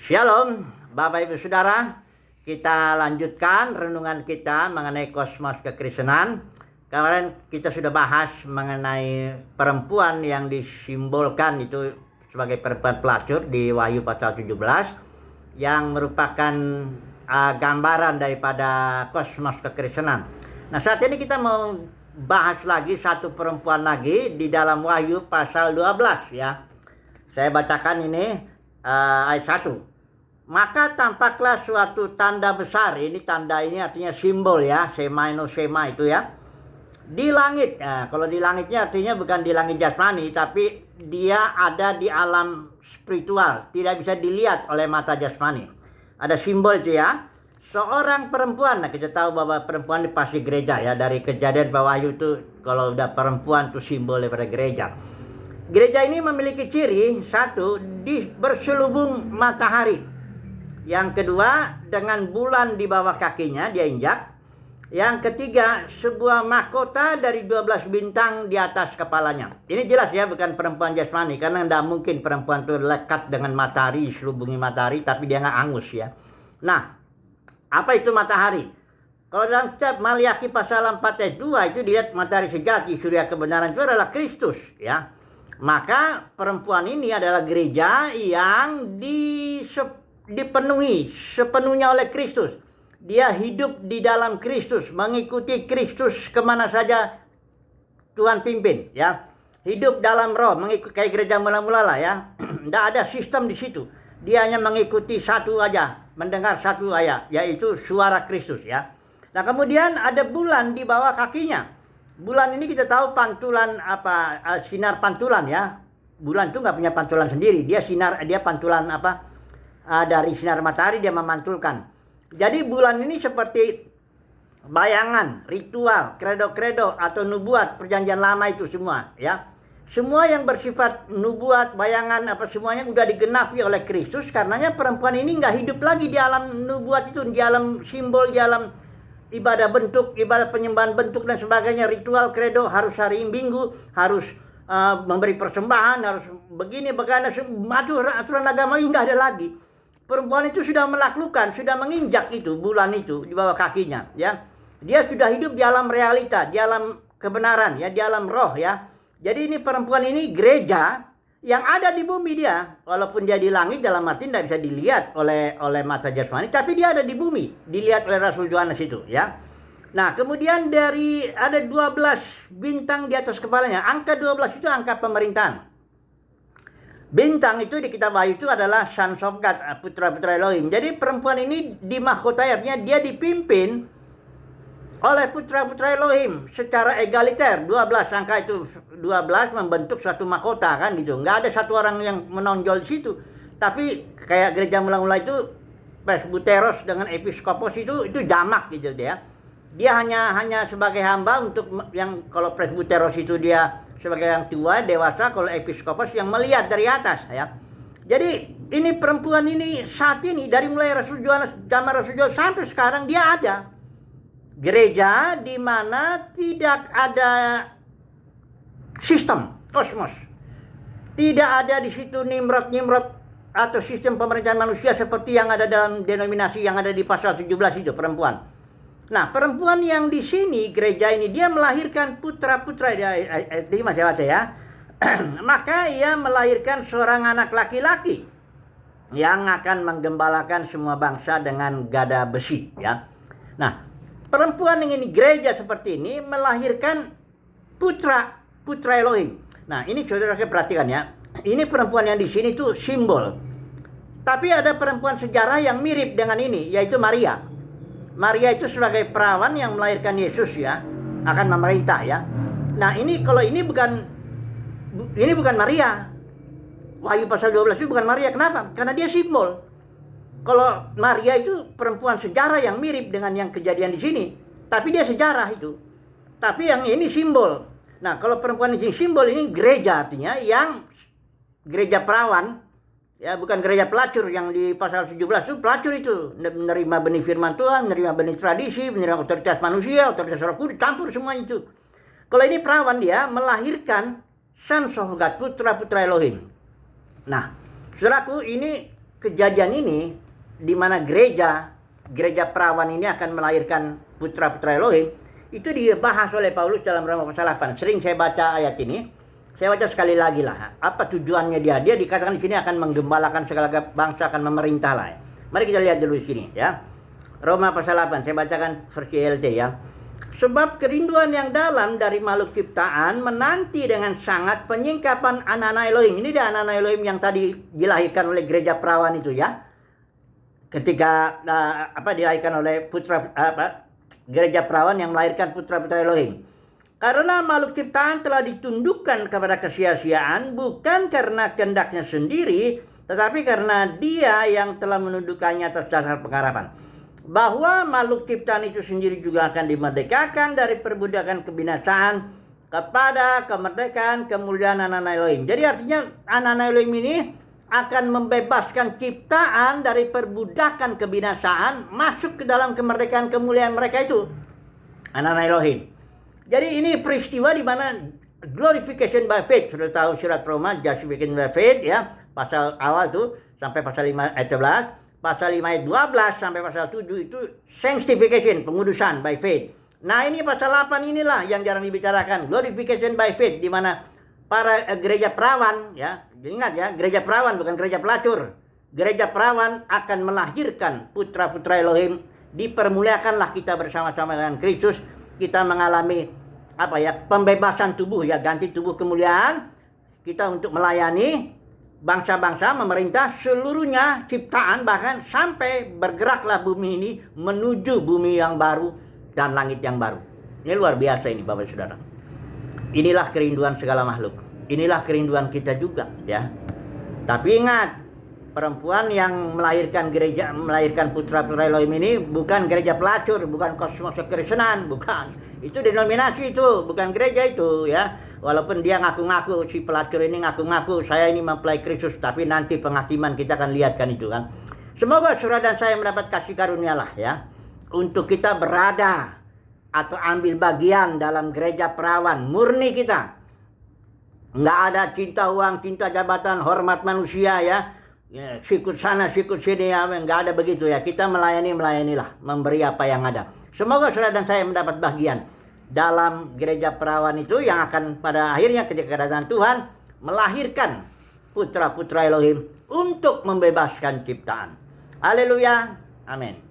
Shalom, Bapak Ibu Saudara. Kita lanjutkan renungan kita mengenai kosmos kekristenan. Kemarin kita sudah bahas mengenai perempuan yang disimbolkan itu sebagai perempuan pelacur di Wahyu pasal 17, yang merupakan gambaran daripada kosmos kekristenan. Nah, saat ini kita mau bahas lagi satu perempuan lagi di dalam Wahyu pasal 12 ya. Saya bacakan ini ayat 1. Maka tampaklah suatu tanda besar. Ini tanda ini artinya simbol ya, sema itu ya, di langit. Nah, kalau di langitnya artinya bukan di langit jasmani, tapi dia ada di alam spiritual, tidak bisa dilihat oleh mata jasmani. Ada simbol itu ya, seorang perempuan. Nah, kita tahu bahwa perempuan itu pasti gereja ya, dari Kejadian Wahyu itu kalau udah perempuan itu simbol daripada gereja. Gereja ini memiliki ciri, satu, berselubung matahari. Yang kedua, dengan bulan di bawah kakinya dia injak. Yang ketiga, sebuah mahkota dari 12 bintang di atas kepalanya. Ini jelas ya, bukan perempuan jasmani, karena tidak mungkin perempuan itu lekat dengan matahari, diselubungi matahari, tapi dia nggak angus ya. Nah, apa itu matahari? Kalau dalam kitab Maliaki pasal 4 ayat 2 itu dilihat matahari sejati, surya kebenaran itu adalah Kristus ya. Maka perempuan ini adalah gereja yang dipenuhi sepenuhnya oleh Kristus. Dia hidup di dalam Kristus, mengikuti Kristus kemana saja Tuhan pimpin ya. Hidup dalam roh, mengikuti kayak gereja mula-mula lah ya. Tidak ada sistem di situ. Dia hanya mengikuti satu aja, mendengar satu ayat, yaitu suara Kristus ya. Nah, kemudian ada bulan di bawah kakinya. Bulan ini kita tahu pantulan sinar pantulan ya. Bulan itu nggak punya pantulan sendiri, dia pantulan dari sinar matahari dia memantulkan. Jadi bulan ini seperti bayangan, ritual, kredo-kredo atau nubuat perjanjian lama itu semua ya. Semua yang bersifat nubuat, bayangan semuanya sudah digenapi oleh Kristus. Karenanya perempuan ini nggak hidup lagi di alam nubuat itu, di alam simbol, di alam ibadah bentuk, ibadah penyembahan bentuk dan sebagainya, ritual, kredo, harus hari Minggu, harus memberi persembahan, harus begini, bagaimana, aturan agama ini nggak ada lagi. Perempuan itu sudah menaklukkan, sudah menginjak itu bulan itu di bawah kakinya ya. Dia sudah hidup di alam realita, di alam kebenaran ya, di alam roh ya. Jadi ini perempuan ini gereja yang ada di bumi dia. Walaupun dia di langit, dalam arti tidak bisa dilihat oleh mata jasmani, tapi dia ada di bumi, dilihat oleh Rasul Yohanes itu ya. Nah, kemudian ada 12 bintang di atas kepalanya. Angka 12 itu angka pemerintahan. Bintang itu di kitab Wahyu itu adalah sons of God, putra-putra Elohim. Jadi perempuan ini dimahkotai, artinya dia dipimpin oleh putra-putra Elohim secara egaliter. 12 angka itu 12 membentuk suatu mahkota kan gitu. Nggak ada satu orang yang menonjol di situ. Tapi kayak gereja mula-mula itu presbuteros dengan episkopos itu jamak gitu ya. Dia hanya sebagai hamba untuk yang, kalau presbuteros itu dia sebagai yang tua, dewasa, kalau episkopos yang melihat dari atas ya. Jadi ini perempuan ini saat ini dari mulai Rasul Yohanes, zaman Rasul Yohanes sampai sekarang dia ada. Gereja di mana tidak ada sistem kosmos. Tidak ada di situ Nimrod atau sistem pemerintahan manusia seperti yang ada dalam denominasi yang ada di pasal 17 itu, perempuan. Nah, perempuan yang di sini, gereja ini, dia melahirkan putra-putra, ini masih baca ya. Maka ia melahirkan seorang anak laki-laki yang akan menggembalakan semua bangsa dengan gada besi ya. Nah, perempuan yang ini, gereja seperti ini, melahirkan putra Elohim. Nah, ini saudara perhatikan ya. Ini perempuan yang di sini tuh simbol. Tapi ada perempuan sejarah yang mirip dengan ini, yaitu Maria. Maria itu sebagai perawan yang melahirkan Yesus ya, akan memerintah ya. Nah, ini kalau ini bukan Maria. Wahyu pasal 12 itu bukan Maria. Kenapa? Karena dia simbol. Kalau Maria itu perempuan sejarah yang mirip dengan yang kejadian di sini, tapi dia sejarah itu. Tapi yang ini simbol. Nah, kalau perempuan ini simbol, ini gereja, artinya yang gereja perawan. Ya, bukan gereja pelacur yang di pasal 17 itu pelacur itu. Menerima benih firman Tuhan, menerima benih tradisi, menerima otoritas manusia, otoritas Roh Kudus, campur semua itu. Kalau ini perawan, dia melahirkan sons of God, putra-putra Elohim. Nah, saudaraku, ini kejadian ini di mana gereja perawan ini akan melahirkan putra-putra Elohim, itu dibahas oleh Paulus dalam Roma pasal 8. Sering saya baca ayat ini. Saya baca sekali lagi lah. Apa tujuannya dia? Dia dikatakan di sini akan menggembalakan segala bangsa, akan memerintah lah. Mari kita lihat dulu di sini ya. Roma pasal 8, saya bacakan versi LT ya. Sebab kerinduan yang dalam dari makhluk ciptaan menanti dengan sangat penyingkapan anak-anak Elohim. Ini dia anak-anak Elohim yang tadi dilahirkan oleh gereja perawan itu ya. Ketika dilahirkan oleh gereja perawan yang melahirkan putra-putra Elohim. Karena makhluk ciptaan telah ditundukkan kepada kesia-siaan bukan karena kehendaknya sendiri, tetapi karena Dia yang telah menundukkannya atas dasar pengharapan. Bahwa makhluk ciptaan itu sendiri juga akan dimerdekakan dari perbudakan kebinasaan kepada kemerdekaan kemuliaan anak-anak Elohim. Jadi artinya anak-anak Elohim ini akan membebaskan ciptaan dari perbudakan kebinasaan masuk ke dalam kemerdekaan kemuliaan mereka itu. Anak-anak Elohim. Jadi ini peristiwa di mana glorification by faith. Sudah tahu surat Roma, justification by faith ya. Pasal awal tuh sampai pasal 5 ayat 11. Pasal 5 ayat 12 sampai pasal 7 itu sanctification, pengudusan by faith. Nah ini pasal 8 inilah yang jarang dibicarakan. Glorification by faith. Di mana para gereja perawan ya. Ingat ya, gereja perawan bukan gereja pelacur. Gereja perawan akan melahirkan putra-putra Elohim. Dipermuliakanlah kita bersama-sama dengan Kristus. Kita mengalami pembebasan tubuh ya, ganti tubuh kemuliaan kita untuk melayani bangsa-bangsa, memerintah seluruhnya ciptaan, bahkan sampai bergeraklah bumi ini menuju bumi yang baru dan langit yang baru. Ini luar biasa ini Bapak Saudara. Inilah kerinduan segala makhluk. Inilah kerinduan kita juga ya. Tapi ingat, perempuan yang melahirkan putra-putra Elohim ini bukan gereja pelacur, bukan kosmos kekristenan, bukan. Itu denominasi itu, bukan gereja itu ya. Walaupun dia ngaku-ngaku, si pelacur ini ngaku-ngaku saya ini mempelai Kristus, tapi nanti penghakiman kita akan lihat kan itu kan. Semoga saudara dan saya mendapat kasih karunia lah ya, untuk kita berada atau ambil bagian dalam gereja perawan murni kita. Nggak ada cinta uang, cinta jabatan, hormat manusia ya. Ya, sikut sana, sikut sini ya, nggak ada begitu ya. Kita melayanilah, memberi apa yang ada. Semoga saudara dan saya mendapat bagian dalam gereja perawan itu yang akan pada akhirnya ketika kedatangan Tuhan melahirkan putra-putra Elohim untuk membebaskan ciptaan. Haleluya, amin.